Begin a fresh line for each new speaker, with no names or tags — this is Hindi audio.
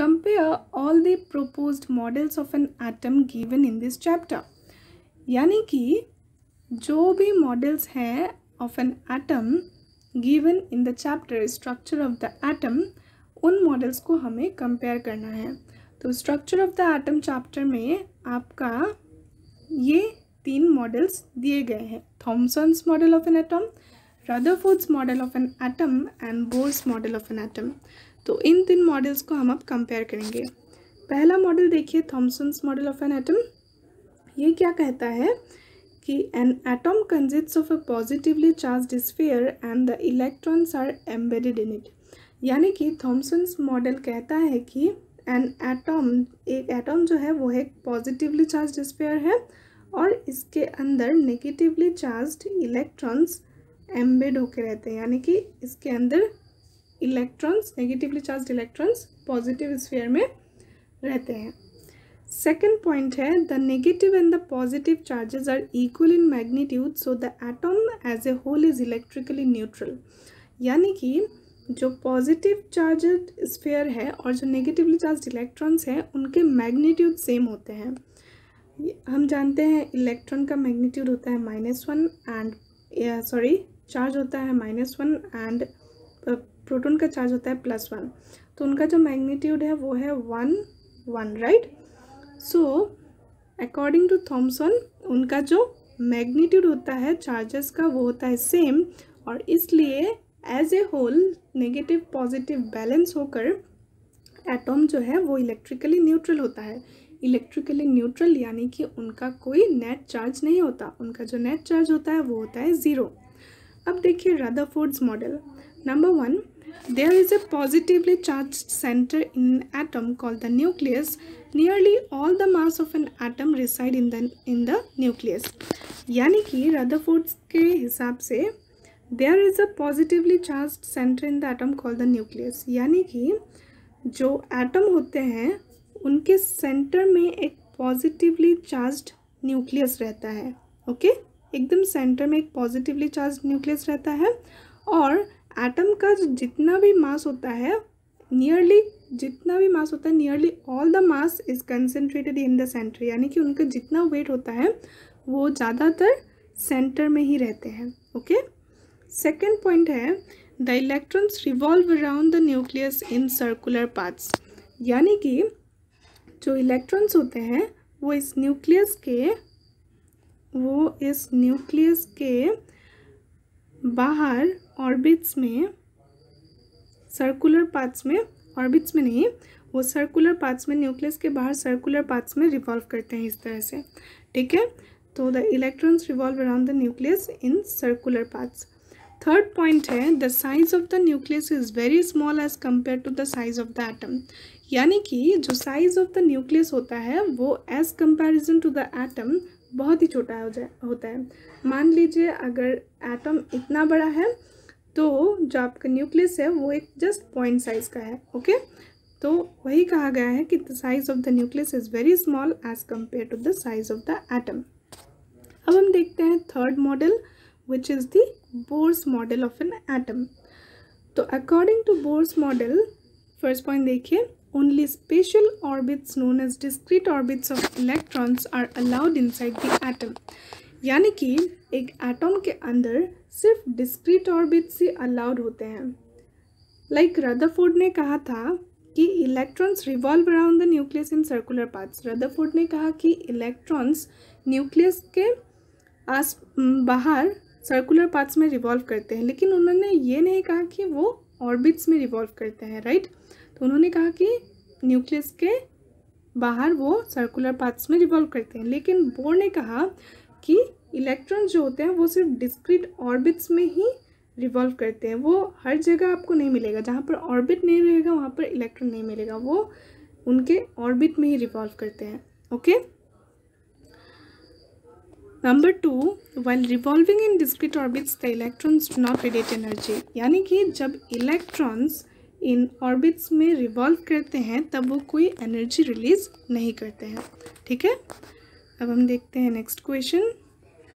Compare all the proposed models of an atom given in this chapter. यानी कि जो भी मॉडल्स हैं of an atom given in the chapter structure of the atom, उन मॉडल्स को हमें कंपेयर करना है। तो structure of the atom chapter में आपका ये 3 मॉडल्स दिए गए हैं, Thomson's model of an atom, Rutherford's model of an atom and bourse model of an atom. तो इन 3 मॉडल्स को हम अब कंपेयर करेंगे। पहला मॉडल देखिए, Thomson's model of an atom. ये क्या कहता है कि an atom consists of a positively charged sphere and the electrons are embedded in it. यानी कि थॉमसन्स मॉडल कहता है कि एक एटम जो है वो एक पॉजिटिवली चार्ज्ड स्फीयर है और इसके अंदर नेगेटिवली चार्ज्ड इलेक्ट्रॉन्स एम्बेड होकर रहते हैं, यानी कि इसके अंदर electrons, negatively charged electrons positive sphere में रहते हैं। सेकेंड पॉइंट है, the negative and the positive charges are equal in magnitude, so the atom as a whole is electrically neutral. यानी कि जो पॉजिटिव चार्ज्ड स्फीयर है और जो नेगेटिवली चार्ज्ड इलेक्ट्रॉन्स हैं उनके मैग्नीट्यूड सेम होते हैं। हम जानते हैं इलेक्ट्रॉन का मैग्नीट्यूड होता है -1 एंड चार्ज होता है -1 एंड प्रोटॉन का चार्ज होता है +1। तो उनका जो मैग्नीट्यूड है वो है 1, right. So according to Thomson उनका जो मैग्नीट्यूड होता है चार्जेस का वो होता है सेम, और इसलिए as a whole negative positive balance होकर एटॉम जो है वो इलेक्ट्रिकली न्यूट्रल होता है। इलेक्ट्रिकली न्यूट्रल यानी कि उनका कोई नेट चार्ज नहीं होता, उनका जो नेट चार्ज होता है वो होता है 0। अब देखिए Rutherford's model. Number 1, there is a positively charged center in an atom called the nucleus. Nearly all the mass of an atom reside in the nucleus. यानी कि रदरफोर्ड्स के हिसाब से there is a positively charged center in the atom called the nucleus. यानी कि जो एटम होते हैं उनके सेंटर में एक पॉजिटिवली चार्ज्ड न्यूक्लियस रहता है। ओके, एकदम सेंटर में एक पॉजिटिवली चार्ज्ड न्यूक्लियस रहता है, और एटम का जितना भी मास होता है nearly all the mass is concentrated in the centre. यानी कि उनका जितना वेट होता है वो ज़्यादातर सेंटर में ही रहते हैं। ओके, सेकेंड पॉइंट है, the electrons revolve around the nucleus in circular paths. यानी कि जो इलेक्ट्रॉन्स होते हैं वो इस न्यूक्लियस के बाहर ऑर्बिट्स में, सर्कुलर पाथ्स में, ऑर्बिट्स में नहीं, वो सर्कुलर पाथ्स में, न्यूक्लियस के बाहर सर्कुलर पाथ्स में रिवॉल्व करते हैं इस तरह से। ठीक है, तो the electrons revolve around the nucleus in circular paths. Third point है, the size of the nucleus is very small as compare to the size of the atom. यानी कि जो साइज ऑफ द न्यूक्लियस होता है वो as comparison to the atom बहुत ही छोटा होता है। मान लीजिए अगर एटम इतना बड़ा है तो जो आपका न्यूक्लियस है वो एक जस्ट पॉइंट साइज का है। ओके, तो वही कहा गया है कि the size of the nucleus is very small as compare to the size of the atom. अब हम देखते हैं third model which is the Bohr's model of an atom. तो according to Bohr's model, first point देखिए, only special orbits known as discrete orbits of electrons are allowed inside the atom. यानी कि एक एटम के अंदर सिर्फ डिस्क्रीट ऑर्बिट्स ही अलाउड होते हैं। लाइक रदरफोर्ड ने कहा था कि electrons revolve around the nucleus in circular paths. Rutherford ने कहा कि इलेक्ट्रॉन्स न्यूक्लियस के बाहर सर्कुलर पाथ्स में रिवॉल्व करते हैं, लेकिन उन्होंने ये नहीं कहा कि वो ऑर्बिट्स में रिवॉल्व करते हैं, राइट। तो उन्होंने कहा कि न्यूक्लियस के बाहर वो सर्कुलर पाथ्स में रिवॉल्व करते हैं, लेकिन बोर ने कहा कि इलेक्ट्रॉन जो होते हैं वो सिर्फ डिस्क्रीट ऑर्बिट्स में ही रिवॉल्व करते हैं। वो हर जगह आपको नहीं मिलेगा, जहाँ पर ऑर्बिट नहीं रहेगा वहाँ पर इलेक्ट्रॉन नहीं मिलेगा, वो उनके ऑर्बिट में ही रिवॉल्व करते हैं। Okay, number 2, while revolving in discrete orbits the electrons do not radiate energy। यानी कि जब इलेक्ट्रॉन्स इन ऑर्बिट्स में रिवॉल्व करते हैं तब वो कोई एनर्जी रिलीज नहीं करते हैं। ठीक है, अब हम देखते हैं नेक्स्ट क्वेश्चन।